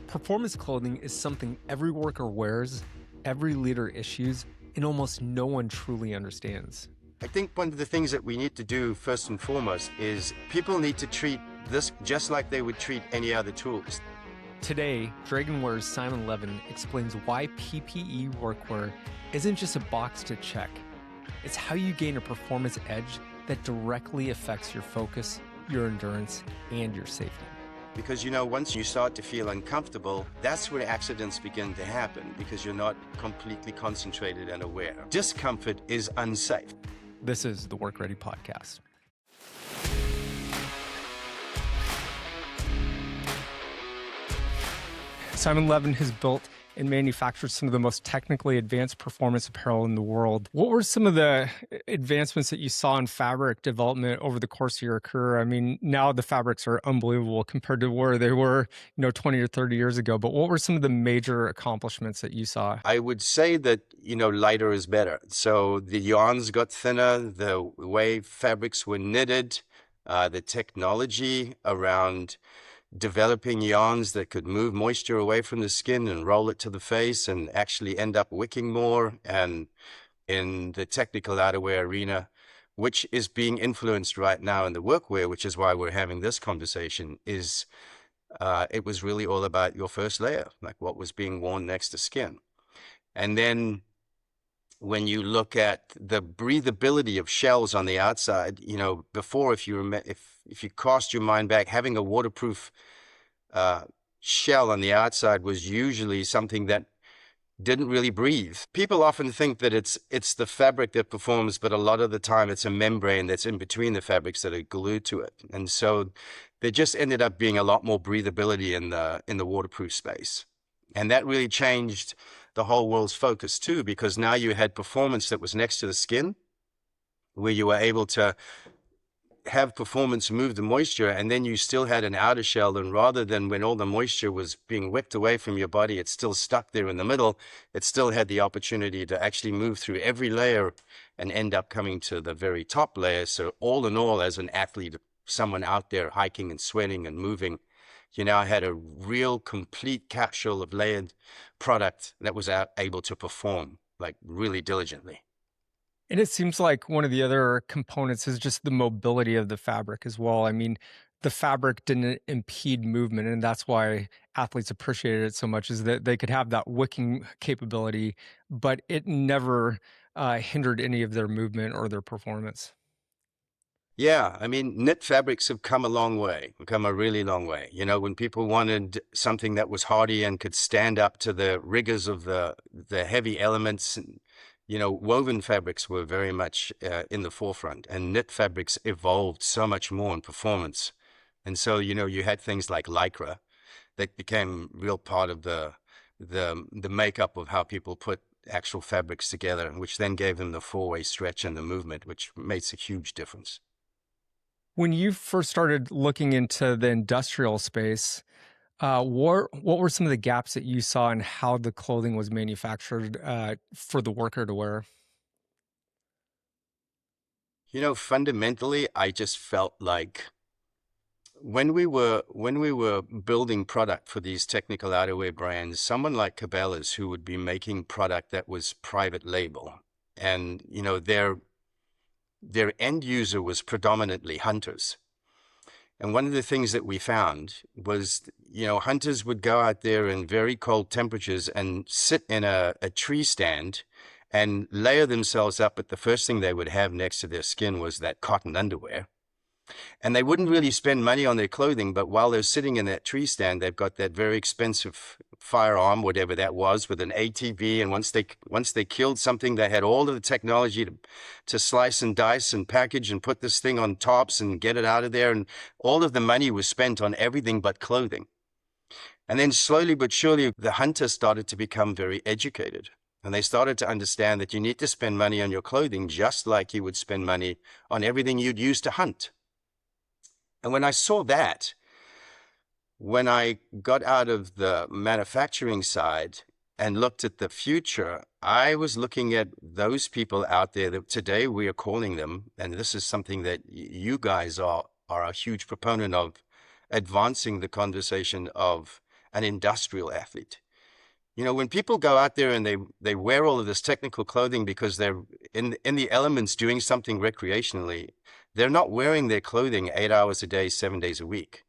Performance clothing is something every worker wears, every leader issues, and almost no one truly understands. I think one of the things that we need to do first and foremost is people need to treat this just like they would treat any other tools. Today, DragonWear's Simon Levin explains why PPE workwear isn't just a box to check. It's how you gain a performance edge that directly affects your focus, your endurance, and your safety. Because, once you start to feel uncomfortable, that's where accidents begin to happen because you're not completely concentrated and aware. Discomfort is unsafe. This is the WorkReady Podcast. Simon Levin has built and manufactured some of the most technically advanced performance apparel in the world. What were some of the advancements that you saw in fabric development over the course of your career? I mean, now the fabrics are unbelievable compared to where they were, 20 or 30 years ago. But what were some of the major accomplishments that you saw? I would say that, lighter is better. So the yarns got thinner, the way fabrics were knitted, the technology around developing yarns that could move moisture away from the skin and roll it to the face and actually end up wicking more. And in the technical outerwear arena, which is being influenced right now in the workwear, which is why we're having this conversation, is it was really all about your first layer, like what was being worn next to skin. And then when you look at the breathability of shells on the outside, before, if you cast your mind back, having a waterproof shell on the outside was usually something that didn't really breathe. People often think that it's the fabric that performs, but a lot of the time it's a membrane that's in between the fabrics that are glued to it. And so there just ended up being a lot more breathability in the waterproof space. And that really changed the whole world's focus too, because now you had performance that was next to the skin, where you were able to have performance move the moisture, and then you still had an outer shell, and rather than when all the moisture was being whipped away from your body, it's still stuck there in the middle, it still had the opportunity to actually move through every layer and end up coming to the very top layer. So all in all, as an athlete, someone out there hiking and sweating and moving, you now had a real complete capsule of layered product that was able to perform like really diligently. And it seems like one of the other components is just the mobility of the fabric as well. I mean, the fabric didn't impede movement, and that's why athletes appreciated it so much, is that they could have that wicking capability, but it never hindered any of their movement or their performance. Yeah, I mean, knit fabrics have come a really long way. When people wanted something that was hardy and could stand up to the rigors of the heavy elements, woven fabrics were very much in the forefront, and knit fabrics evolved so much more in performance. And so, you had things like Lycra that became real part of the makeup of how people put actual fabrics together, which then gave them the four-way stretch and the movement, which makes a huge difference. When you first started looking into the industrial space, what were some of the gaps that you saw in how the clothing was manufactured for the worker to wear? Fundamentally, I just felt like when we were building product for these technical outerwear brands, someone like Cabela's, who would be making product that was private label, and their end user was predominantly hunters. And one of the things that we found was, hunters would go out there in very cold temperatures and sit in a tree stand and layer themselves up, but the first thing they would have next to their skin was that cotton underwear. And they wouldn't really spend money on their clothing, but while they're sitting in that tree stand, they've got that very expensive firearm, whatever that was, with an ATV. And once they killed something, they had all of the technology to slice and dice and package and put this thing on tops and get it out of there. And all of the money was spent on everything but clothing. And then slowly but surely, the hunters started to become very educated. And they started to understand that you need to spend money on your clothing just like you would spend money on everything you'd use to hunt. And when I saw that, when I got out of the manufacturing side and looked at the future, I was looking at those people out there that today we are calling them, and this is something that you guys are a huge proponent of, advancing the conversation of an industrial athlete. You know, when people go out there and they wear all of this technical clothing because they're in the elements doing something recreationally, they're not wearing their clothing 8 hours a day, 7 days a week.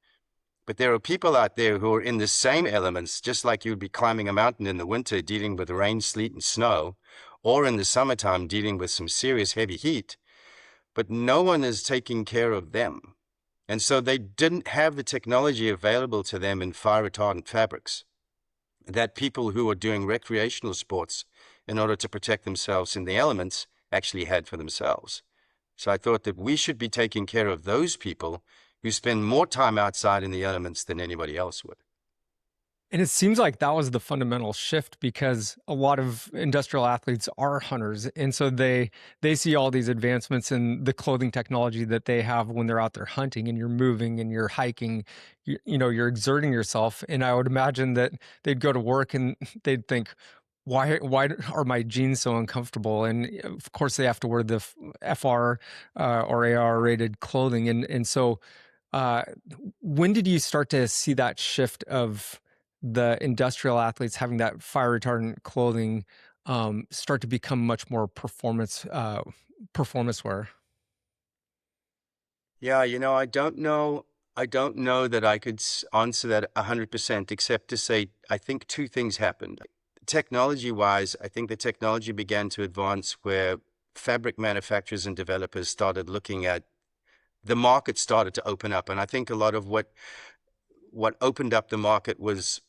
But there are people out there who are in the same elements, just like you'd be climbing a mountain in the winter, dealing with rain, sleet, and snow, or in the summertime, dealing with some serious heavy heat. But no one is taking care of them. And so they didn't have the technology available to them in fire retardant fabrics that people who are doing recreational sports in order to protect themselves in the elements actually had for themselves. So I thought that we should be taking care of those people who spend more time outside in the elements than anybody else would. And it seems like that was the fundamental shift, because a lot of industrial athletes are hunters. And so they see all these advancements in the clothing technology that they have when they're out there hunting, and you're moving and you're hiking, you're exerting yourself. And I would imagine that they'd go to work and they'd think, why are my jeans so uncomfortable? And of course they have to wear the FR or AR rated clothing. And so when did you start to see that shift of the industrial athletes having that fire retardant clothing start to become much more performance wear? Yeah, I don't know. I don't know that I could answer that 100%, except to say I think two things happened. Technology-wise, I think the technology began to advance where fabric manufacturers and developers started looking at the market started to open up. And I think a lot of what opened up the market was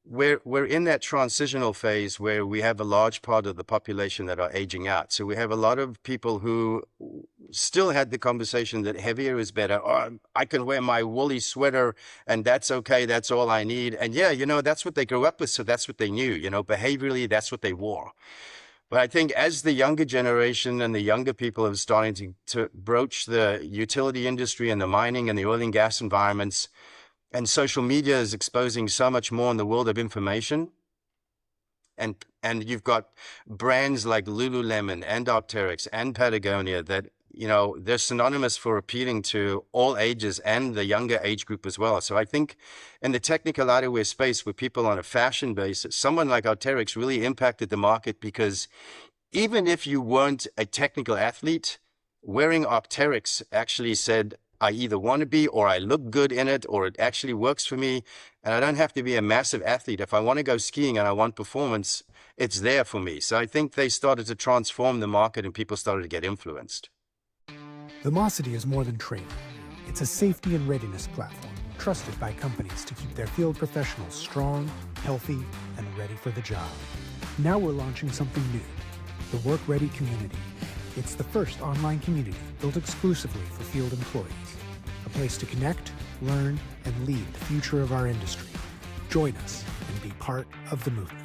we're in that transitional phase where we have a large part of the population that are aging out. So we have a lot of people who still had the conversation that heavier is better. Or I can wear my woolly sweater and that's okay. That's all I need. And yeah, that's what they grew up with. So that's what they knew, behaviorally, that's what they wore. But I think as the younger generation and the younger people are starting to broach the utility industry and the mining and the oil and gas environments, and social media is exposing so much more in the world of information. And you've got brands like Lululemon and Arc'teryx and Patagonia that, they're synonymous for appealing to all ages and the younger age group as well. So I think in the technical outerwear space with people on a fashion basis, someone like Arc'teryx really impacted the market, because even if you weren't a technical athlete, wearing Arc'teryx actually said, I either want to be, or I look good in it, or it actually works for me. And I don't have to be a massive athlete. If I want to go skiing and I want performance, it's there for me. So I think they started to transform the market and people started to get influenced. Vimosity is more than training. It's a safety and readiness platform trusted by companies to keep their field professionals strong, healthy, and ready for the job. Now we're launching something new, the WorkReady community. It's the first online community built exclusively for field employees, a place to connect, learn, and lead the future of our industry. Join us and be part of the movement.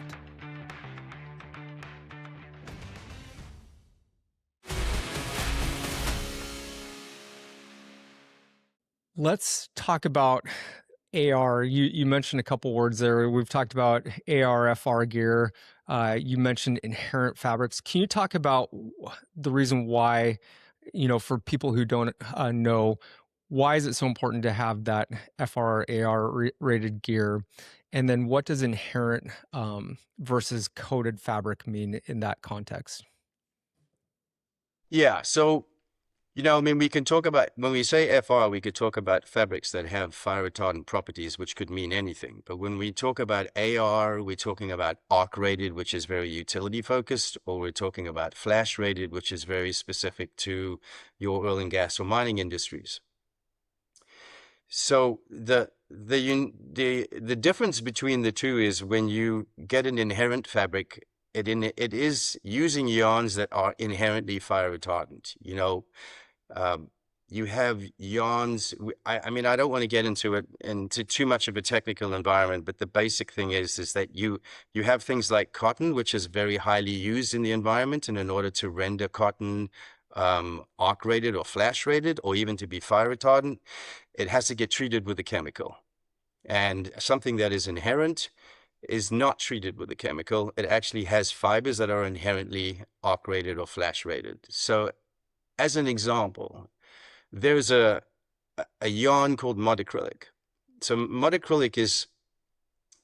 Let's talk about AR. You mentioned a couple words there. We've talked about AR, FR gear. You mentioned inherent fabrics. Can you talk about the reason why, for people who don't know, why is it so important to have that FR, AR rated gear? And then what does inherent versus coated fabric mean in that context? Yeah, so we can talk about, when we say FR, we could talk about fabrics that have fire retardant properties, which could mean anything. But when we talk about AR, we're talking about arc rated, which is very utility focused, or we're talking about flash rated, which is very specific to your oil and gas or mining industries. So the difference between the two is when you get an inherent fabric, it is using yarns that are inherently fire retardant. You have yarns. I mean, I don't want to get into too much of a technical environment, but the basic thing is that you have things like cotton, which is very highly used in the environment, and in order to render cotton arc rated or flash rated, or even to be fire retardant, it has to get treated with a chemical. And something that is inherent is not treated with a chemical. It actually has fibers that are inherently arc rated or flash rated. So as an example, there's a yarn called mod acrylic. So mod acrylic is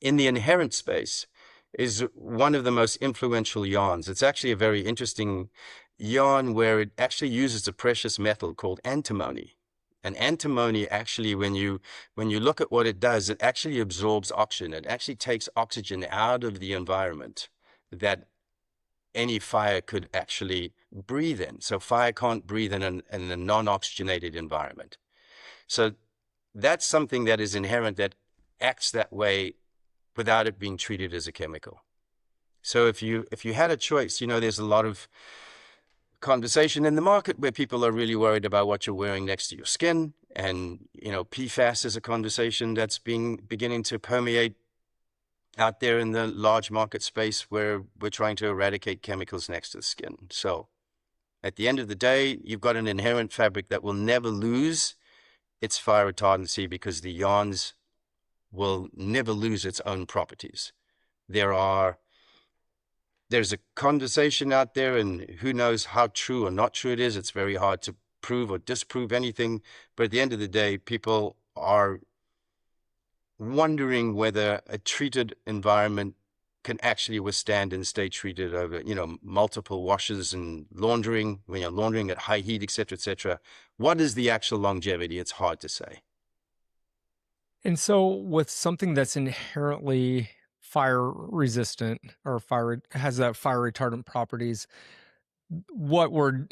in the inherent space is one of the most influential yarns. It's actually a very interesting yarn where it actually uses a precious metal called antimony. And antimony actually, when you look at what it does, it actually absorbs oxygen. It actually takes oxygen out of the environment that any fire could actually breathe in. So fire can't breathe in a non-oxygenated environment. So that's something that is inherent, that acts that way without it being treated as a chemical. So if you had a choice, there's a lot of conversation in the market where people are really worried about what you're wearing next to your skin. And, PFAS is a conversation that's beginning to permeate out there in the large market space where we're trying to eradicate chemicals next to the skin. So at the end of the day, you've got an inherent fabric that will never lose its fire retardancy because the yarns will never lose its own properties. There's a conversation out there, and who knows how true or not true it is. It's very hard to prove or disprove anything. But at the end of the day, people are wondering whether a treated environment can actually withstand and stay treated over, multiple washes and laundering, when you're laundering at high heat, et cetera. What is the actual longevity? It's hard to say. And so with something that's inherently fire resistant or has that fire retardant properties, what we're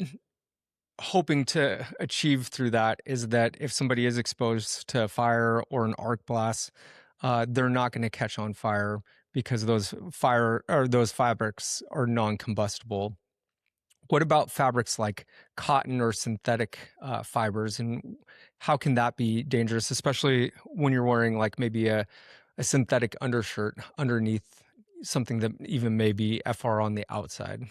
hoping to achieve through that is that if somebody is exposed to fire or an arc blast, they're not going to catch on fire because those fabrics are non-combustible. What about fabrics like cotton or synthetic fibers, and how can that be dangerous, especially when you're wearing like maybe a synthetic undershirt underneath something that even may be FR on the outside?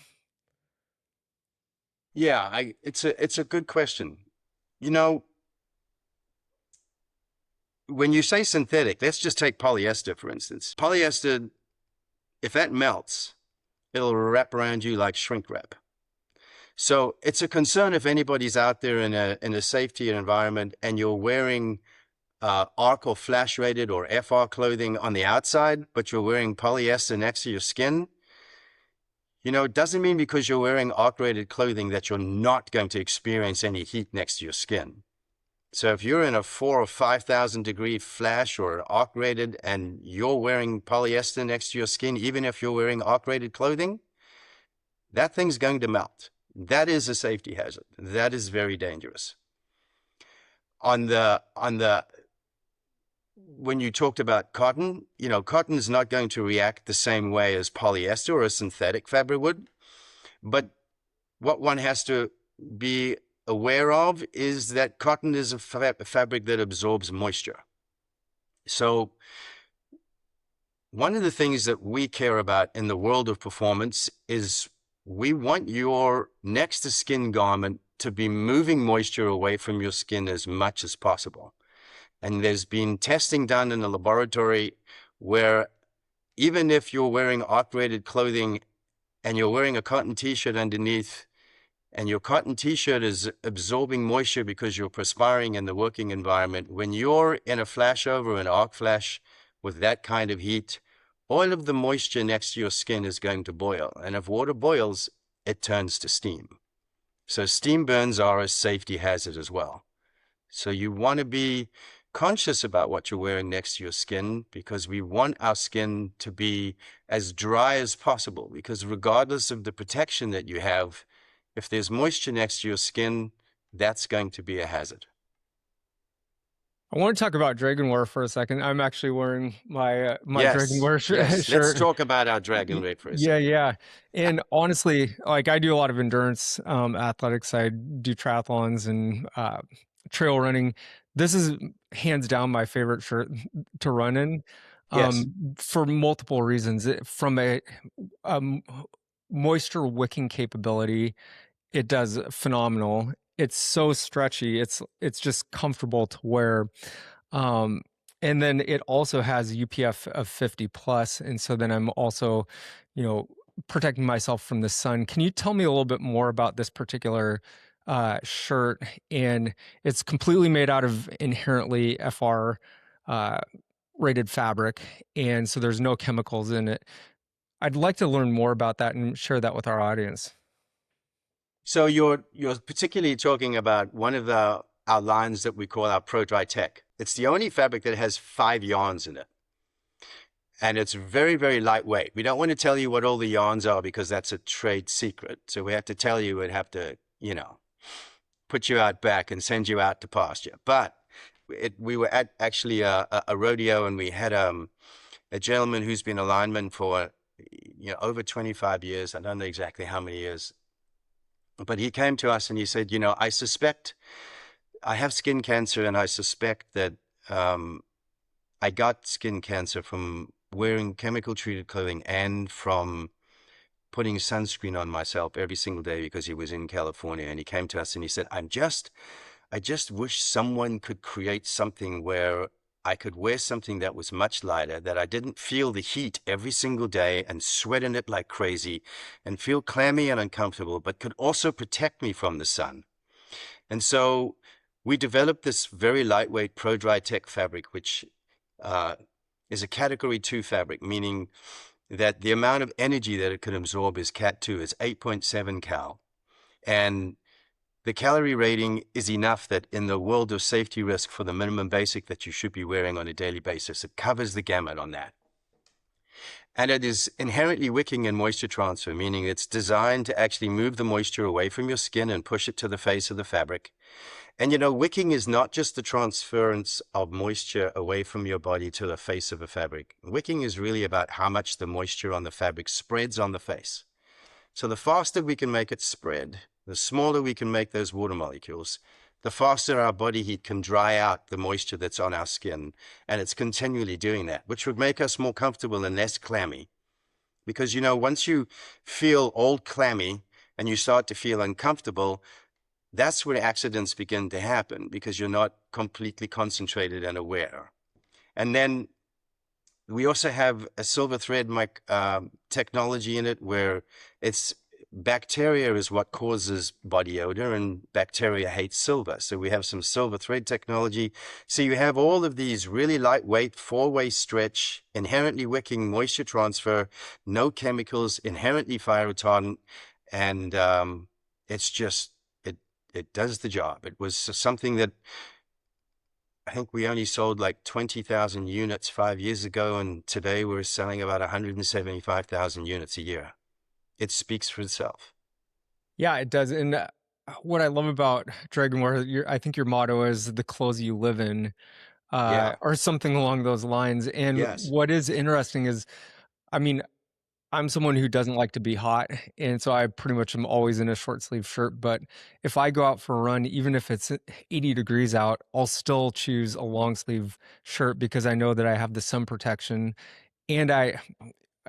Yeah, it's a good question. When you say synthetic, let's just take polyester, for instance. Polyester, if that melts, it'll wrap around you like shrink wrap. So it's a concern if anybody's out there in a safety environment and you're wearing arc or flash rated or FR clothing on the outside, but you're wearing polyester next to your skin. It doesn't mean because you're wearing arc rated clothing that you're not going to experience any heat next to your skin. So if you're in a 4,000 or 5,000 degree flash or arc rated and you're wearing polyester next to your skin, even if you're wearing arc rated clothing, that thing's going to melt. That is a safety hazard. That is very dangerous. When you talked about cotton, cotton is not going to react the same way as polyester or a synthetic fabric would. But what one has to be aware of is that cotton is a fabric that absorbs moisture. So one of the things that we care about in the world of performance is we want your next to skin garment to be moving moisture away from your skin as much as possible. And there's been testing done in the laboratory where even if you're wearing arc-rated clothing and you're wearing a cotton t-shirt underneath, and your cotton t-shirt is absorbing moisture because you're perspiring in the working environment, when you're in a flashover, an arc flash with that kind of heat, all of the moisture next to your skin is going to boil. And if water boils, it turns to steam. So steam burns are a safety hazard as well. So you want to be conscious about what you're wearing next to your skin, because we want our skin to be as dry as possible, because regardless of the protection that you have, if there's moisture next to your skin, that's going to be a hazard. I want to talk about DragonWear for a second. I'm actually wearing my Yes, DragonWear yes. shirt. Let's talk about our DragonWear for a second. Yeah. And honestly, like I do a lot of endurance athletics. I do triathlons and trail running. This is hands down my favorite shirt to run in, Yes. for multiple reasons. From a moisture wicking capability, it does phenomenal. It's so stretchy. It's just comfortable to wear. And then it also has UPF of 50 plus. And so then I'm also, protecting myself from the sun. Can you tell me a little bit more about this particular shirt? And it's completely made out of inherently FR rated fabric, and so there's no chemicals in it. I'd like to learn more about that and share that with our audience. So you're particularly talking about one of our lines that we call our Pro Dry Tech. It's the only fabric that has 5 yarns in it. And it's very, very lightweight. We don't want to tell you what all the yarns are because that's a trade secret. So we have to tell you and have to, put you out back and send you out to pasture. But we were at actually a rodeo, and we had a gentleman who's been a lineman for over 25 years. I don't know exactly how many years. But he came to us and he said, I suspect I have skin cancer, and I suspect that I got skin cancer from wearing chemical treated clothing and from putting sunscreen on myself every single day, because he was in California. And he came to us and he said, I just wish someone could create something where I could wear something that was much lighter, that I didn't feel the heat every single day and sweat in it like crazy and feel clammy and uncomfortable, but could also protect me from the sun. And so we developed this very lightweight Pro Dry Tech fabric, which is a category 2 fabric, meaning that the amount of energy that it can absorb is Cat 2, is 8.7 cal. And the calorie rating is enough that in the world of safety risk for the minimum basic that you should be wearing on a daily basis, it covers the gamut on that. And it is inherently wicking and moisture transfer, meaning it's designed to actually move the moisture away from your skin and push it to the face of the fabric. And wicking is not just the transference of moisture away from your body to the face of a fabric. Wicking is really about how much the moisture on the fabric spreads on the face. So the faster we can make it spread, the smaller we can make those water molecules, the faster our body heat can dry out the moisture that's on our skin. And it's continually doing that, which would make us more comfortable and less clammy. Because, once you feel all clammy and you start to feel uncomfortable, that's where accidents begin to happen, because you're not completely concentrated and aware. And then we also have a silver thread technology in it, where it's bacteria is what causes body odor, and bacteria hates silver. So we have some silver thread technology. So you have all of these really lightweight, 4-way stretch, inherently wicking, moisture transfer, no chemicals, inherently fire retardant, and it does the job. It was something that I think we only sold like 20,000 units 5 years ago, and today we're selling about 175,000 units a year. It speaks for itself. Yeah, it does. And what I love about DragonWear, I think your motto is "the clothes you live in," or something along those lines. And Yes. what is interesting is, I mean, I'm someone who doesn't like to be hot, and so I pretty much am always in a short sleeve shirt. But if I go out for a run, even if it's 80 degrees out, I'll still choose a long sleeve shirt because I know that I have the sun protection, and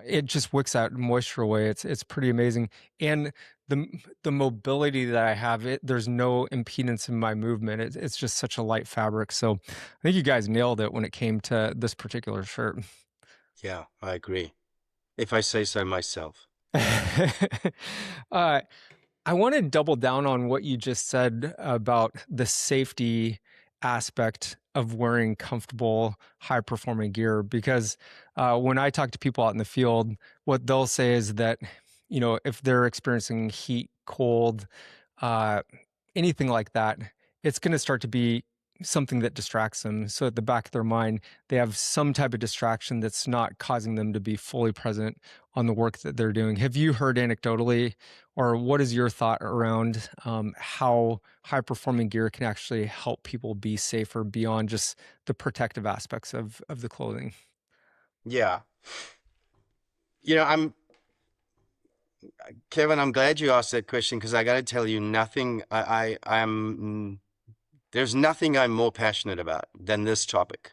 it just wicks out moisture away. It's pretty amazing. And the mobility that I have, there's no impedance in my movement. It's just such a light fabric. So I think you guys nailed it when it came to this particular shirt. Yeah, I agree, if I say so myself. I want to double down on what you just said about the safety aspect of wearing comfortable, high-performing gear, because when I talk to people out in the field, what they'll say is that, if they're experiencing heat, cold, anything like that, it's going to start to be something that distracts them. So at the back of their mind, they have some type of distraction that's not causing them to be fully present on the work that they're doing. Have you heard anecdotally, or what is your thought around how high-performing gear can actually help people be safer beyond just the protective aspects of the clothing? Yeah. Kevin, I'm glad you asked that question, because I got to tell you, there's nothing I'm more passionate about than this topic.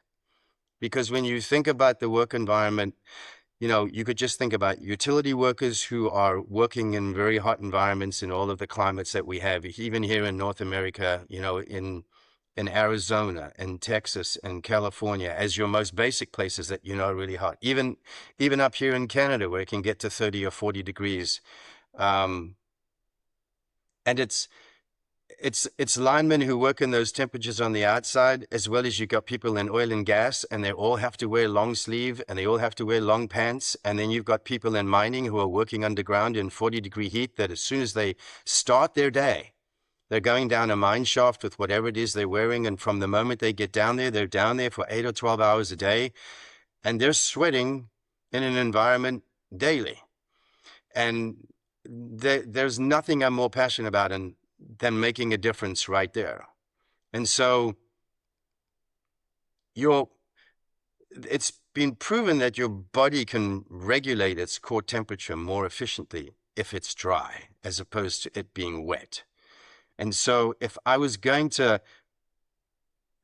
Because when you think about the work environment, you could just think about utility workers who are working in very hot environments in all of the climates that we have, even here in North America, in Arizona and Texas and California, as your most basic places that are really hot. Even up here in Canada, where it can get to 30 or 40 degrees. And it's linemen who work in those temperatures on the outside, as well as you got people in oil and gas, and they all have to wear long sleeve and they all have to wear long pants. And then you've got people in mining who are working underground in 40-degree heat that as soon as they start their day, they're going down a mine shaft with whatever it is they're wearing. And from the moment they get down there, they're down there for 8 or 12 hours a day, and they're sweating in an environment daily. And there's nothing I'm more passionate about than making a difference right there. And so it's been proven that your body can regulate its core temperature more efficiently if it's dry, as opposed to it being wet. And so if I was going to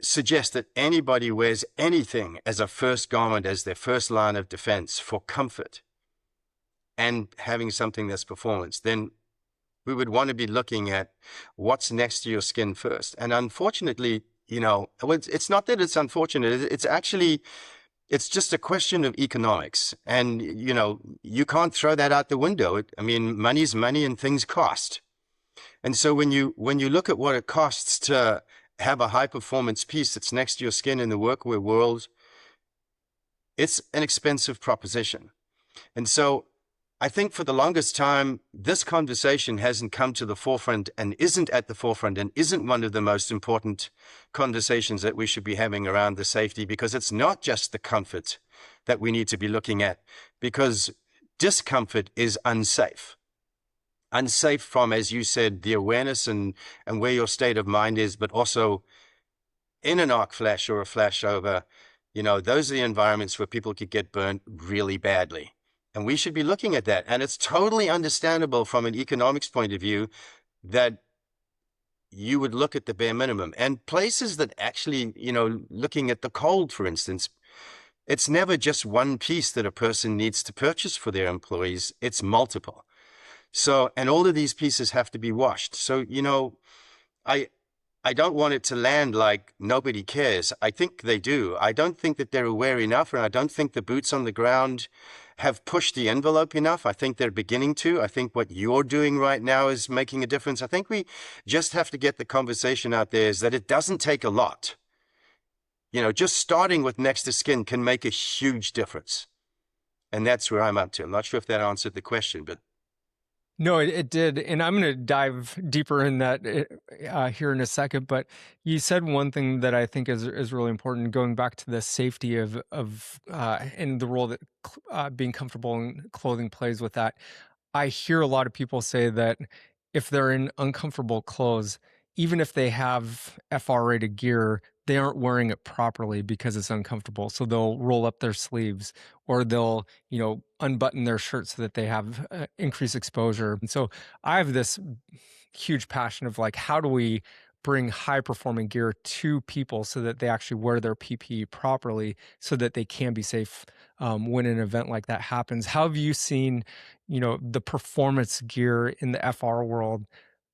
suggest that anybody wears anything as a first garment, as their first line of defense for comfort and having something that's performance, then we would want to be looking at what's next to your skin first. And unfortunately, it's not that it's unfortunate. It's just a question of economics. And, you can't throw that out the window. Money's money and things cost. And so when you look at what it costs to have a high performance piece that's next to your skin in the workwear world, it's an expensive proposition. And so I think for the longest time, this conversation hasn't come to the forefront and isn't at the forefront and isn't one of the most important conversations that we should be having around the safety, because it's not just the comfort that we need to be looking at, because discomfort is unsafe. Unsafe from, as you said, the awareness and where your state of mind is, but also in an arc flash or a flashover, those are the environments where people could get burnt really badly. And we should be looking at that. And it's totally understandable from an economics point of view that you would look at the bare minimum. And places that actually, looking at the cold, for instance, it's never just one piece that a person needs to purchase for their employees. It's multiple. So, and all of these pieces have to be washed. So, I don't want it to land like nobody cares. I think they do. I don't think that they're aware enough, and I don't think the boots on the ground have pushed the envelope enough. I think they're beginning to. I think what you're doing right now is making a difference. I think we just have to get the conversation out there is that it doesn't take a lot. Just starting with next to skin can make a huge difference. And that's where I'm up to. I'm not sure if that answered the question, but. No, it did. And I'm going to dive deeper in that here in a second. But you said one thing that I think is really important, going back to the safety of and the role that being comfortable in clothing plays with that. I hear a lot of people say that if they're in uncomfortable clothes, even if they have FR rated gear, they aren't wearing it properly because it's uncomfortable. So they'll roll up their sleeves, or they'll, unbutton their shirt so that they have increased exposure. And so I have this huge passion of how do we bring high performing gear to people so that they actually wear their PPE properly so that they can be safe when an event like that happens. How have you seen, the performance gear in the FR world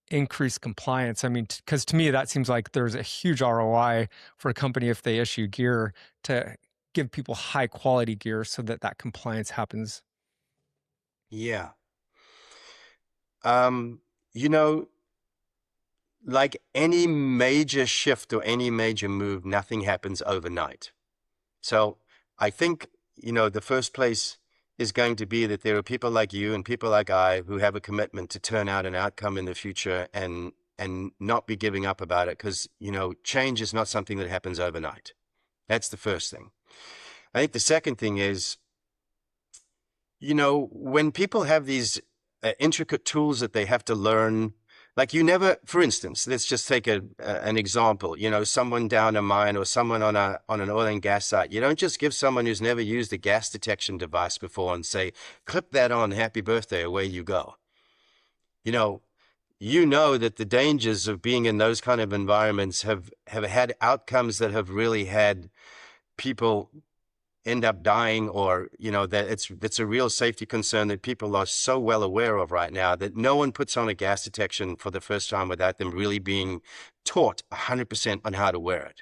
increase compliance? Because to me, that seems like there's a huge ROI for a company if they issue gear to give people high quality gear so that compliance happens. Yeah. Like any major shift or any major move, nothing happens overnight. So I think, the first place is going to be that there are people like you and people like I who have a commitment to turn out an outcome in the future and not be giving up about it, because, change is not something that happens overnight. That's the first thing. I think the second thing is, when people have these intricate tools that they have to learn, for instance, let's just take an example, someone down a mine or someone on an oil and gas site. You don't just give someone who's never used a gas detection device before and say, clip that on, happy birthday, away you go. You know that the dangers of being in those kind of environments have had outcomes that have really had people end up dying, or that it's a real safety concern that people are so well aware of right now that no one puts on a gas detection for the first time without them really being taught 100% on how to wear it.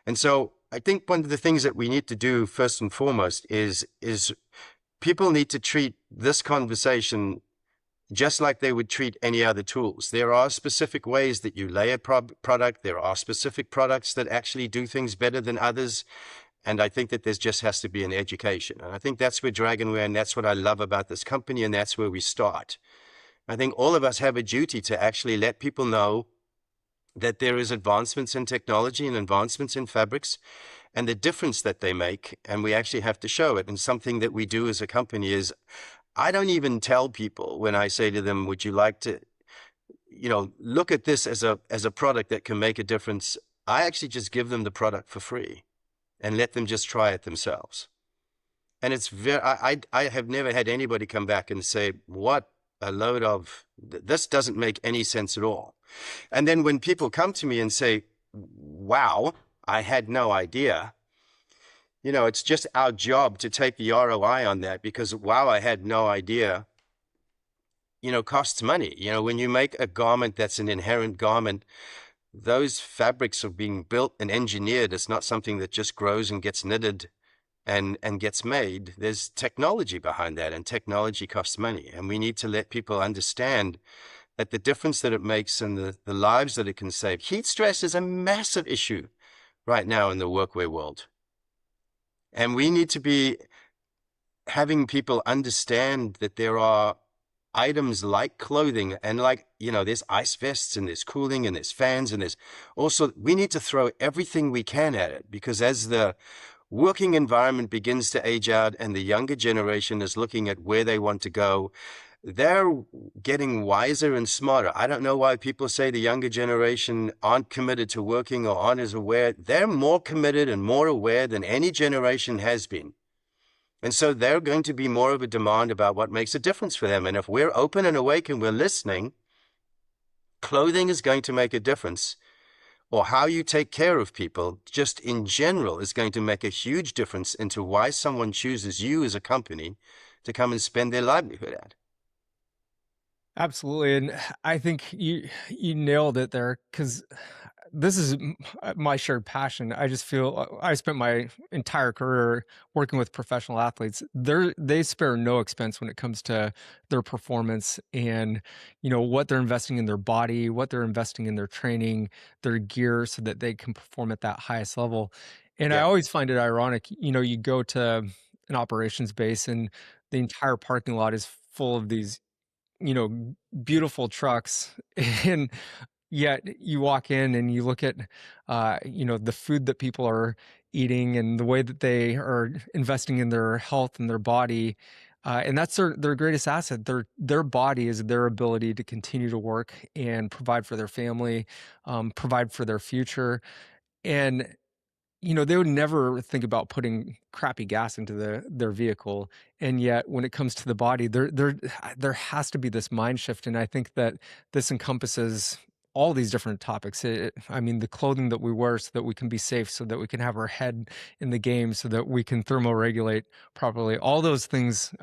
And so I think one of the things that we need to do first and foremost is people need to treat this conversation just like they would treat any other tools. There are specific ways that you lay a product. There are specific products that actually do things better than others. And I think that there just has to be an education. And I think that's where DragonWear, and that's what I love about this company, and that's where we start. I think all of us have a duty to actually let people know that there is advancements in technology and advancements in fabrics and the difference that they make. And we actually have to show it. And something that we do as a company is, I don't even tell people when I say to them, would you like to, look at this as a product that can make a difference? I actually just give them the product for free and let them just try it themselves. And it's I have never had anybody come back and say, what a load of, this doesn't make any sense at all. And then when people come to me and say, wow, I had no idea, it's just our job to take the ROI on that, because wow, I had no idea, costs money. When you make a garment that's an inherent garment, those fabrics are being built and engineered. It's not something that just grows and gets knitted and gets made. There's technology behind that, and technology costs money. And we need to let people understand that the difference that it makes and the lives that it can save. Heat stress is a massive issue right now in the workwear world. And we need to be having people understand that there are items like clothing and there's ice vests and there's cooling and there's fans and there's also, we need to throw everything we can at it, because as the working environment begins to age out and the younger generation is looking at where they want to go, they're getting wiser and smarter. I don't know why people say the younger generation aren't committed to working or aren't as aware. They're more committed and more aware than any generation has been. And so they're going to be more of a demand about what makes a difference for them. And if we're open and awake and we're listening, clothing is going to make a difference. Or how you take care of people, just in general, is going to make a huge difference into why someone chooses you as a company to come and spend their livelihood at. Absolutely. And I think you nailed it there, because this is my shared passion. I just feel I spent my entire career working with professional athletes. They spare no expense when it comes to their performance and, what they're investing in their body, what they're investing in their training, their gear, so that they can perform at that highest level. And I always find it ironic, you go to an operations base and the entire parking lot is full of these, beautiful trucks, and yet you walk in and you look at, the food that people are eating and the way that they are investing in their health and their body. And that's their greatest asset. Their body is their ability to continue to work and provide for their family, provide for their future. And they would never think about putting crappy gas into their vehicle. And yet when it comes to the body, there has to be this mind shift. And I think that this encompasses all these different topics. The clothing that we wear so that we can be safe, so that we can have our head in the game, so that we can thermoregulate properly. All those things,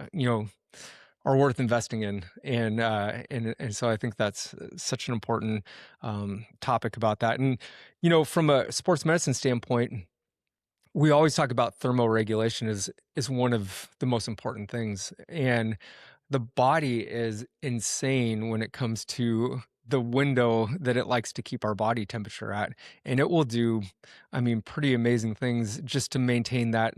are worth investing in. And so I think that's such an important topic about that. And, from a sports medicine standpoint, we always talk about thermoregulation is one of the most important things. And the body is insane when it comes to the window that it likes to keep our body temperature at. And it will do, pretty amazing things just to maintain that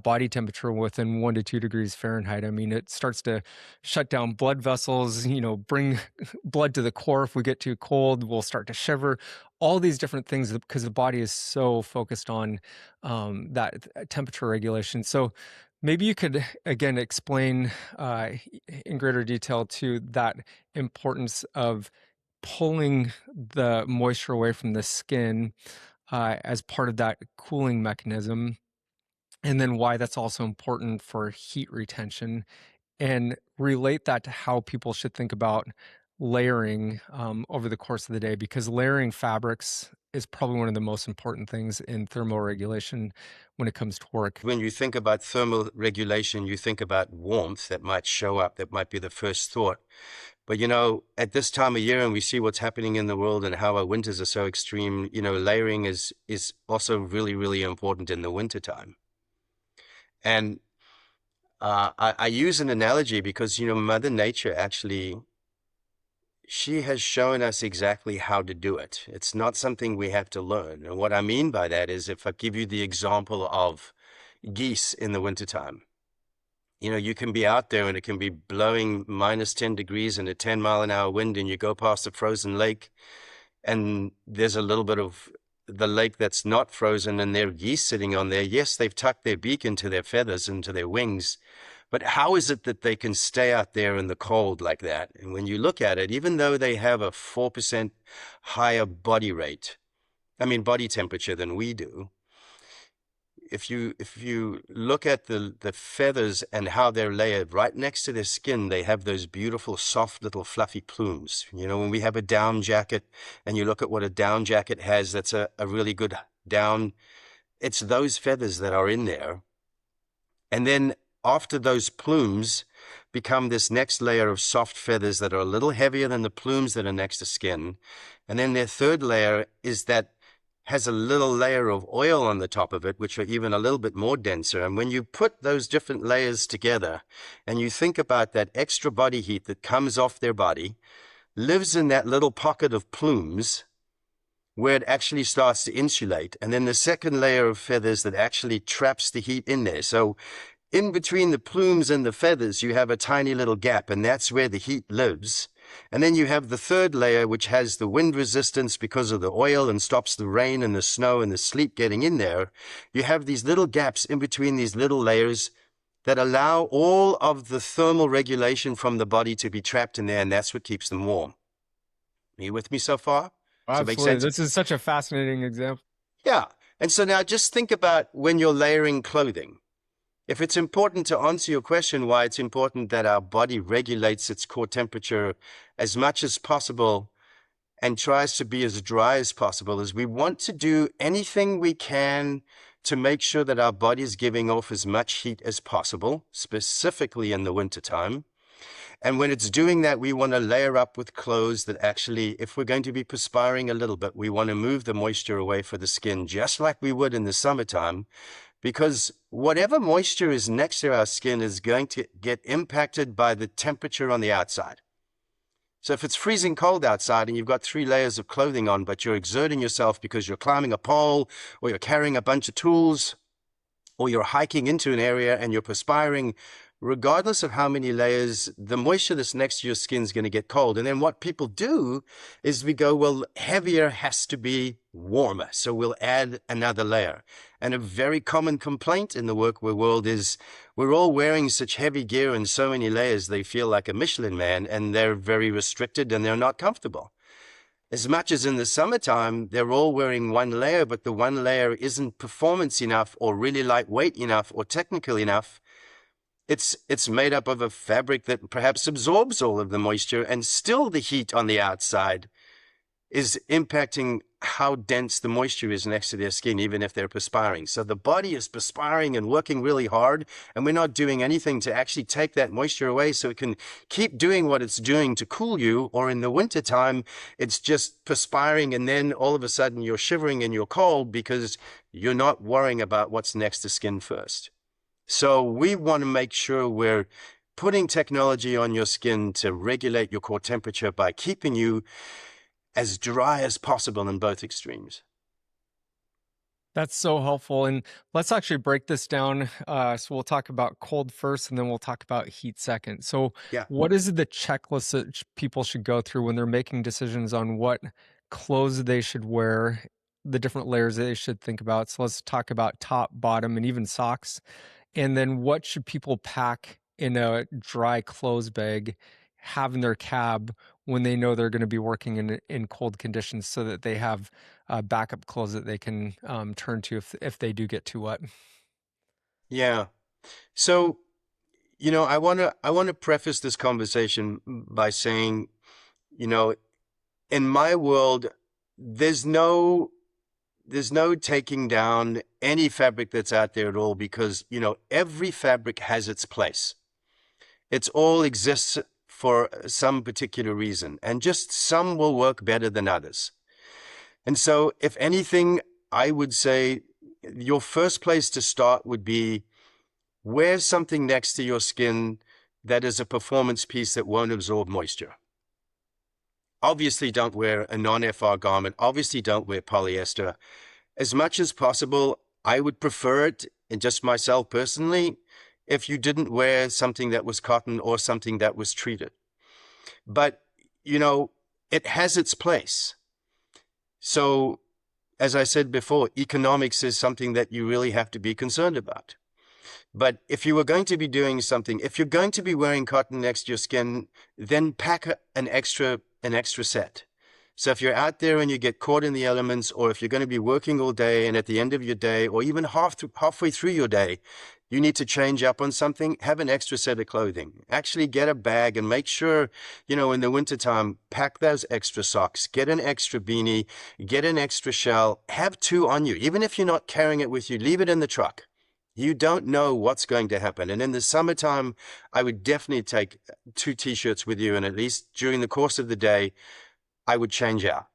body temperature within 1 to 2 degrees Fahrenheit. It starts to shut down blood vessels, bring blood to the core. If we get too cold, we'll start to shiver. All these different things, because the body is so focused on that temperature regulation. So maybe you could, again, explain in greater detail to that importance of pulling the moisture away from the skin as part of that cooling mechanism, and then why that's also important for heat retention, and relate that to how people should think about layering over the course of the day, because layering fabrics is probably one of the most important things in thermoregulation when it comes to work. When you think about thermal regulation, you think about warmth that might show up. That might be the first thought. But, at this time of year, and we see what's happening in the world and how our winters are so extreme, layering is also really, really important in the wintertime. And I use an analogy because, Mother Nature actually, she has shown us exactly how to do it. It's not something we have to learn. And what I mean by that is, if I give you the example of geese in the wintertime, you can be out there and it can be blowing -10 degrees and a 10-mile-an-hour wind, and you go past a frozen lake, and there's a little bit of the lake that's not frozen, and there are geese sitting on there. Yes, they've tucked their beak into their feathers, into their wings, but how is it that they can stay out there in the cold like that? And when you look at it, even though they have a 4% higher body temperature than we do, if you look at the feathers and how they're layered right next to their skin, they have those beautiful, soft little fluffy plumes. When we have a down jacket and you look at what a down jacket has, that's a really good down, it's those feathers that are in there. And then after those plumes become this next layer of soft feathers that are a little heavier than the plumes that are next to skin. And then their third layer has a little layer of oil on the top of it, which are even a little bit more denser. And when you put those different layers together and you think about that extra body heat that comes off their body, lives in that little pocket of plumes where it actually starts to insulate. And then the second layer of feathers that actually traps the heat in there. So in between the plumes and the feathers, you have a tiny little gap, and that's where the heat lives. And then you have the third layer, which has the wind resistance because of the oil and stops the rain and the snow and the sleet getting in there. You have these little gaps in between these little layers that allow all of the thermal regulation from the body to be trapped in there, and that's what keeps them warm. Are you with me so far? Does it make Absolutely. sense? This is such a fascinating example. Yeah. And so now just think about when you're layering clothing. If it's important to answer your question, why it's important that our body regulates its core temperature as much as possible and tries to be as dry as possible, is we want to do anything we can to make sure that our body is giving off as much heat as possible, specifically in the wintertime. And when it's doing that, we want to layer up with clothes that actually, if we're going to be perspiring a little bit, we want to move the moisture away from the skin, just like we would in the summertime. Because whatever moisture is next to our skin is going to get impacted by the temperature on the outside. So if it's freezing cold outside and you've got 3 layers of clothing on, but you're exerting yourself because you're climbing a pole, or you're carrying a bunch of tools, or you're hiking into an area and you're perspiring, regardless of how many layers, the moisture that's next to your skin is going to get cold. And then what people do is we go, well, heavier has to be warmer, so we'll add another layer. And a very common complaint in the workwear world is we're all wearing such heavy gear and so many layers, they feel like a Michelin man, and they're very restricted and they're not comfortable. As much as in the summertime, they're all wearing one layer, but the one layer isn't performance enough or really lightweight enough or technical enough. It's made up of a fabric that perhaps absorbs all of the moisture, and still the heat on the outside is impacting how dense the moisture is next to their skin, even if they're perspiring. So the body is perspiring and working really hard, and we're not doing anything to actually take that moisture away so it can keep doing what it's doing to cool you. Or in the wintertime, it's just perspiring, and then all of a sudden you're shivering and you're cold because you're not worrying about what's next to skin first. So we want to make sure we're putting technology on your skin to regulate your core temperature by keeping you as dry as possible in both extremes. That's so helpful. And let's actually break this down. So we'll talk about cold first, and then we'll talk about heat second. So Yeah. what is the checklist that people should go through when they're making decisions on what clothes they should wear, the different layers that they should think about? So let's talk about top, bottom, and even socks. And then what should people pack in a dry clothes bag, have in their cab when they know they're going to be working in cold conditions, so that they have backup clothes that they can turn to if they do get too wet? Yeah. So, I want to preface this conversation by saying, in my world, there's no taking down any fabric that's out there at all, because, every fabric has its place. It all exists for some particular reason, and just some will work better than others. And so if anything, I would say your first place to start would be, wear something next to your skin that is a performance piece that won't absorb moisture. Obviously, don't wear a non-FR garment. Obviously, don't wear polyester. As much as possible, I would prefer it, and just myself personally, if you didn't wear something that was cotton or something that was treated. But, it has its place. So, as I said before, economics is something that you really have to be concerned about. But if you were going to be doing something, if you're going to be wearing cotton next to your skin, then pack an extra set. So if you're out there and you get caught in the elements, or if you're going to be working all day and at the end of your day, or even halfway through your day, you need to change up on something, have an extra set of clothing. Actually get a bag and make sure, in the wintertime, pack those extra socks, get an extra beanie, get an extra shell, have 2 on you. Even if you're not carrying it with you, leave it in the truck. You don't know what's going to happen. And in the summertime, I would definitely take 2 t-shirts with you, and at least during the course of the day, I would change out.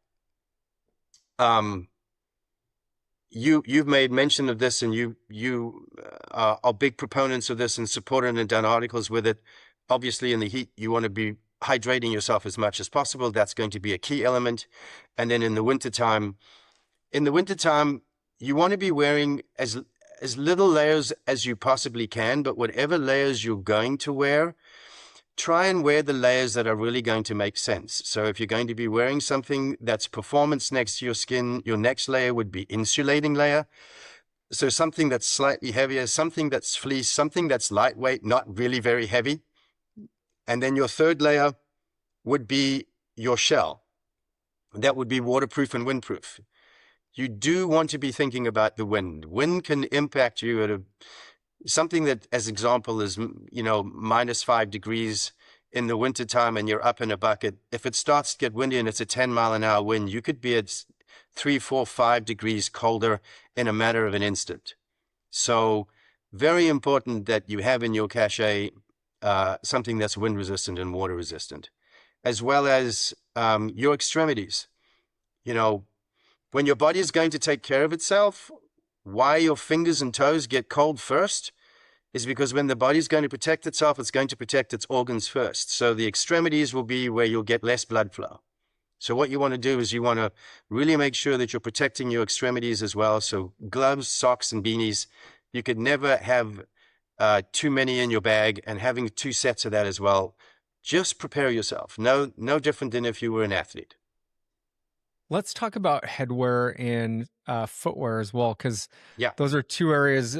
You've made mention of this, and you are big proponents of this and supported and done articles with it. Obviously, in the heat, you want to be hydrating yourself as much as possible. That's going to be a key element. And then in the wintertime, you want to be wearing as little layers as you possibly can, but whatever layers you're going to wear, try and wear the layers that are really going to make sense. So if you're going to be wearing something that's performance next to your skin, your next layer would be insulating layer. So something that's slightly heavier, something that's fleece, something that's lightweight, not really very heavy. And then your third layer would be your shell. That would be waterproof and windproof. You do want to be thinking about the wind. Wind can impact you at something that, as example, is, -5 degrees in the wintertime and you're up in a bucket. If it starts to get windy and it's a 10-mile-an-hour wind, you could be at 3, 4, 5 degrees colder in a matter of an instant. So very important that you have in your cache something that's wind resistant and water resistant, as well as your extremities. When your body is going to take care of itself, why your fingers and toes get cold first is because when the body's going to protect itself, it's going to protect its organs first. So the extremities will be where you'll get less blood flow. So what you want to do is you want to really make sure that you're protecting your extremities as well. So gloves, socks, and beanies. You could never have too many in your bag, and having 2 sets of that as well. Just prepare yourself. No different than if you were an athlete. Let's talk about headwear and footwear as well, because Yeah. those are 2 areas,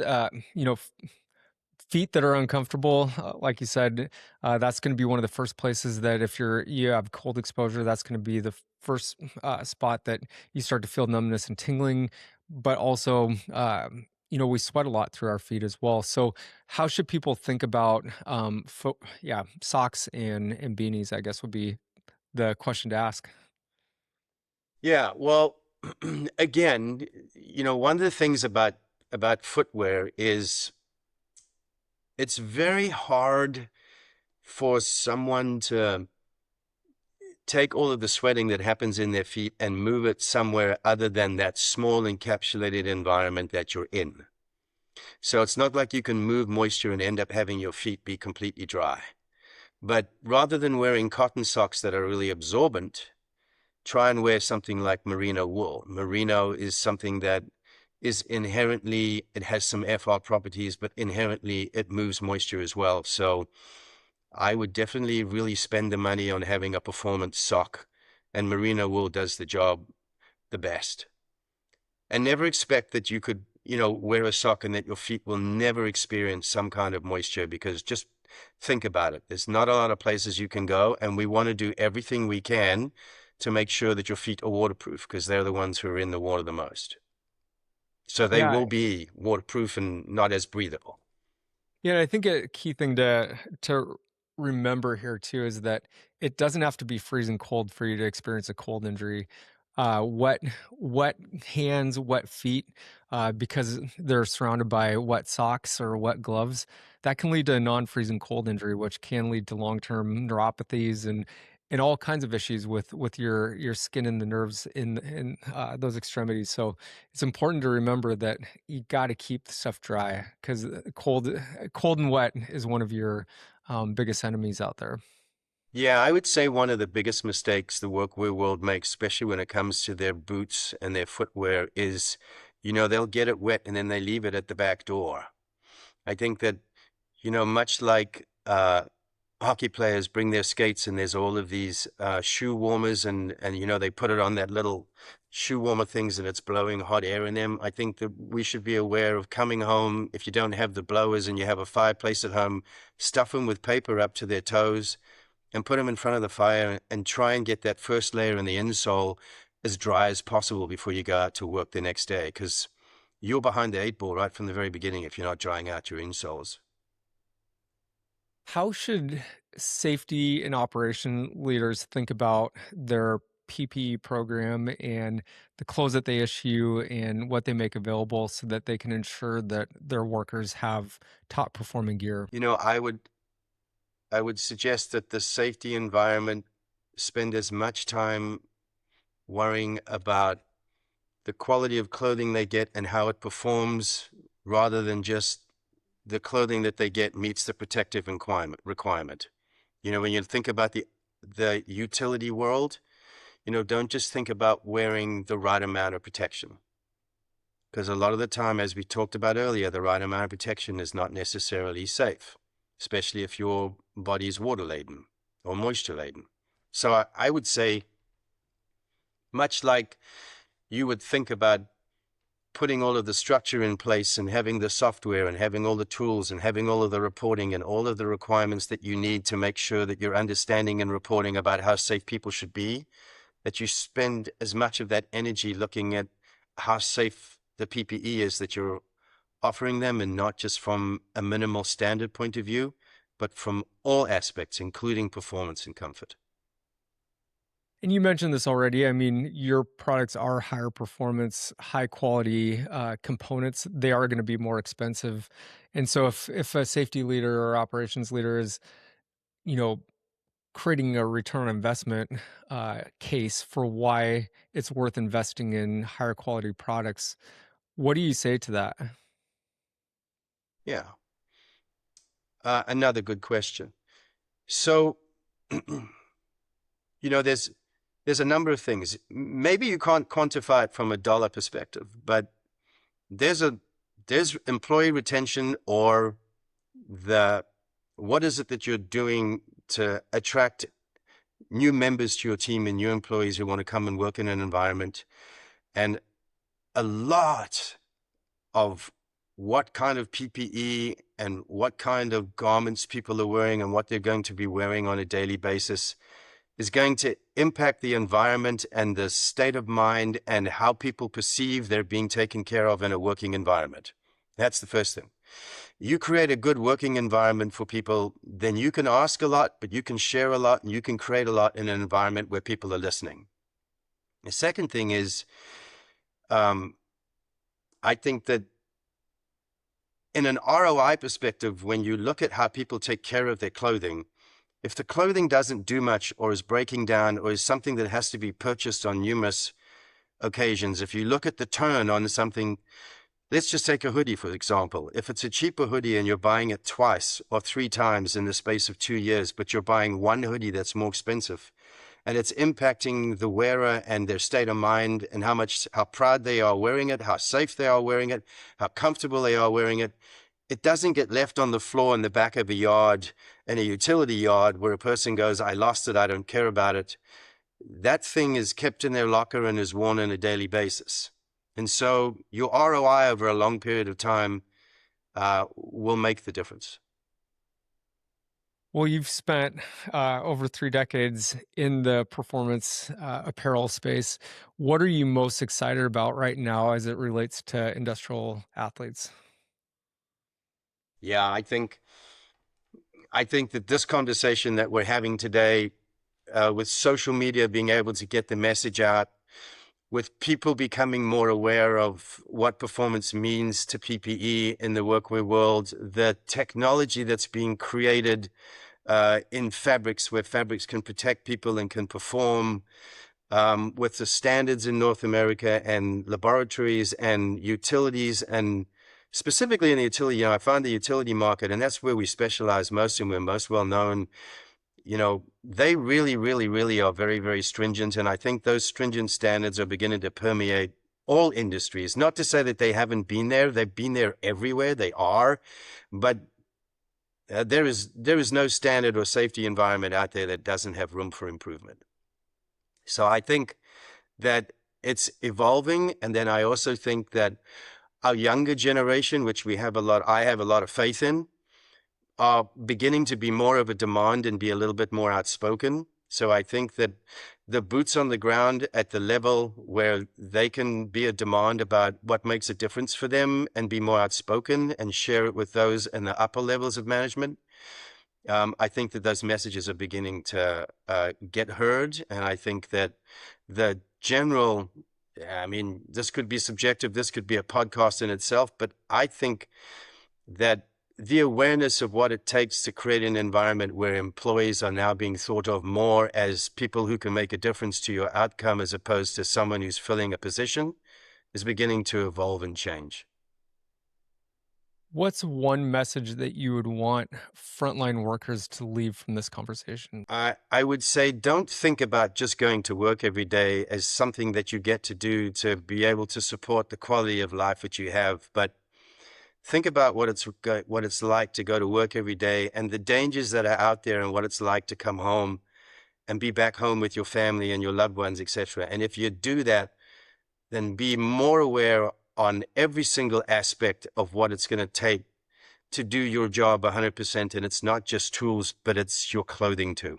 feet that are uncomfortable. Like you said, that's going to be one of the first places that if you have cold exposure, that's going to be the first spot that you start to feel numbness and tingling. But also, we sweat a lot through our feet as well. So how should people think about socks and beanies, I guess, would be the question to ask. Yeah, well, again, one of the things about footwear is it's very hard for someone to take all of the sweating that happens in their feet and move it somewhere other than that small encapsulated environment that you're in. So it's not like you can move moisture and end up having your feet be completely dry. But rather than wearing cotton socks that are really absorbent, try and wear something like merino wool. Merino is something that is inherently, it has some FR properties, but inherently it moves moisture as well. So I would definitely really spend the money on having a performance sock, and merino wool does the job the best. And never expect that you could, wear a sock and that your feet will never experience some kind of moisture, because just think about it. There's not a lot of places you can go, and we want to do everything we can to make sure that your feet are waterproof, because they're the ones who are in the water the most. So they will be waterproof and not as breathable. Yeah, I think a key thing to remember here too is that it doesn't have to be freezing cold for you to experience a cold injury. Wet hands, wet feet, because they're surrounded by wet socks or wet gloves, that can lead to a non-freezing cold injury, which can lead to long-term neuropathies and and all kinds of issues with your skin and the nerves in those extremities. So it's important to remember that you got to keep the stuff dry, because cold and wet is one of your biggest enemies out there. Yeah, I would say one of the biggest mistakes the workwear world makes, especially when it comes to their boots and their footwear, is, they'll get it wet and then they leave it at the back door. I think that, much like hockey players bring their skates and there's all of these shoe warmers and they put it on that little shoe warmer things and it's blowing hot air in them. I think that we should be aware of coming home, if you don't have the blowers and you have a fireplace at home, stuff them with paper up to their toes and put them in front of the fire and try and get that first layer in the insole as dry as possible before you go out to work the next day, because you're behind the 8 ball right from the very beginning if you're not drying out your insoles. How should safety and operation leaders think about their PPE program and the clothes that they issue and what they make available so that they can ensure that their workers have top performing gear? I would suggest that the safety environment spend as much time worrying about the quality of clothing they get and how it performs, rather than just the clothing that they get meets the protective requirement. When you think about the utility world, don't just think about wearing the right amount of protection. Because a lot of the time, as we talked about earlier, the right amount of protection is not necessarily safe, especially if your body is water laden or moisture laden. So I would say, much like you would think about putting all of the structure in place and having the software and having all the tools and having all of the reporting and all of the requirements that you need to make sure that you're understanding and reporting about how safe people should be, that you spend as much of that energy looking at how safe the PPE is that you're offering them, and not just from a minimal standard point of view, but from all aspects, including performance and comfort. And you mentioned this already. I mean, your products are higher performance, high quality components. They are going to be more expensive. And so if a safety leader or operations leader is, you know, creating a return on investment case for why it's worth investing in higher quality products, what do you say to that? Yeah. Another good question. So, there's a number of things. Maybe you can't quantify it from a dollar perspective, but there's employee retention, or what is it that you're doing to attract new members to your team and new employees who want to come and work in an environment. And a lot of what kind of PPE and what kind of garments people are wearing and what they're going to be wearing on a daily basis is going to impact the environment and the state of mind and how people perceive they're being taken care of in a working environment. That's the first thing. You create a good working environment for people, then you can ask a lot, but you can share a lot and you can create a lot in an environment where people are listening. The second thing is, I think that in an ROI perspective, when you look at how people take care of their clothing, if the clothing doesn't do much or is breaking down or is something that has to be purchased on numerous occasions, if you look at the turn on something, let's just take a hoodie, for example. If it's a cheaper hoodie and you're buying it twice or 3 times in the space of 2 years, but you're buying one hoodie that's more expensive, and it's impacting the wearer and their state of mind and how proud they are wearing it, how safe they are wearing it, how comfortable they are wearing it, it doesn't get left on the floor in the back of a yard, in a utility yard, where a person goes, I lost it, I don't care about it. That thing is kept in their locker and is worn on a daily basis. And so your ROI over a long period of time will make the difference. Well, you've spent over 3 decades in the performance apparel space. What are you most excited about right now as it relates to industrial athletes? Yeah, I think that this conversation that we're having today, with social media being able to get the message out, with people becoming more aware of what performance means to PPE in the workwear world, the technology that's being created in fabrics, where fabrics can protect people and can perform with the standards in North America, and laboratories and utilities, and specifically in the utility, I find the utility market, and that's where we specialize most and we're most well known. They really, really, really are very, very stringent. And I think those stringent standards are beginning to permeate all industries. Not to say that they haven't been there. They've been there everywhere. They are. But there is no standard or safety environment out there that doesn't have room for improvement. So I think that it's evolving. And then I also think that our younger generation, which I have a lot of faith in, are beginning to be more of a demand and be a little bit more outspoken. So I think that the boots on the ground at the level where they can be a demand about what makes a difference for them and be more outspoken and share it with those in the upper levels of management, I think that those messages are beginning to get heard. And I think that the general, this could be subjective, this could be a podcast in itself, but I think that the awareness of what it takes to create an environment where employees are now being thought of more as people who can make a difference to your outcome as opposed to someone who's filling a position is beginning to evolve and change. What's one message that you would want frontline workers to leave from this conversation? I would say don't think about just going to work every day as something that you get to do to be able to support the quality of life that you have, but think about what it's like to go to work every day and the dangers that are out there and what it's like to come home and be back home with your family and your loved ones, etc. And if you do that, then be more aware on every single aspect of what it's going to take to do your job 100%. And it's not just tools, but it's your clothing too.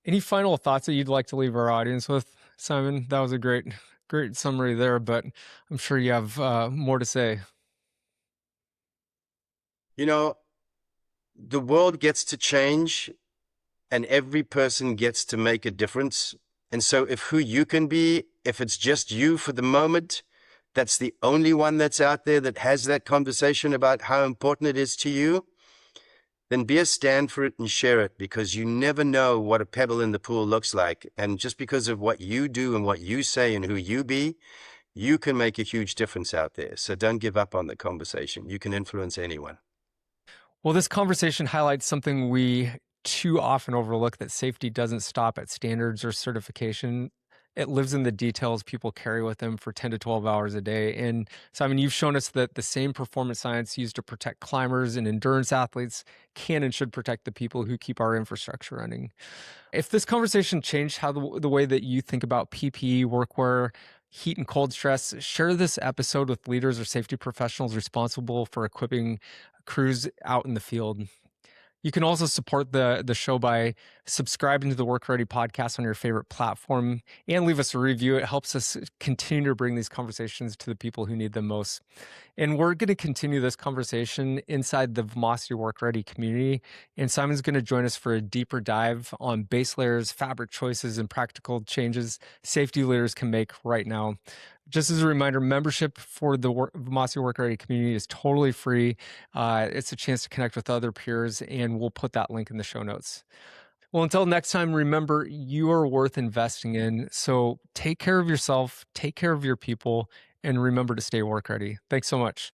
Any final thoughts that you'd like to leave our audience with, Simon? That was a great summary there, but I'm sure you have more to say. The world gets to change and every person gets to make a difference. And so if who you can be, if it's just you for the moment, that's the only one that's out there that has that conversation about how important it is to you, then be a stand for it and share it, because you never know what a pebble in the pool looks like. And just because of what you do and what you say and who you be, you can make a huge difference out there. So don't give up on the conversation. You can influence anyone. Well, this conversation highlights something we too often overlook, that safety doesn't stop at standards or certification. It lives in the details people carry with them for 10 to 12 hours a day. And Simon, you've shown us that the same performance science used to protect climbers and endurance athletes can and should protect the people who keep our infrastructure running. If this conversation changed how the way that you think about PPE, workwear, heat and cold stress, share this episode with leaders or safety professionals responsible for equipping crews out in the field. You can also support the show by subscribing to the WorkReady Podcast on your favorite platform and leave us a review. It helps us continue to bring these conversations to the people who need them most. And we're going to continue this conversation inside the Vomosity WorkReady community. And Simon's going to join us for a deeper dive on base layers, fabric choices, and practical changes safety leaders can make right now. Just as a reminder, membership for the Vomosity WorkReady community is totally free. It's a chance to connect with other peers, and we'll put that link in the show notes. Well, until next time, remember, you are worth investing in. So take care of yourself, take care of your people, and remember to stay work ready. Thanks so much.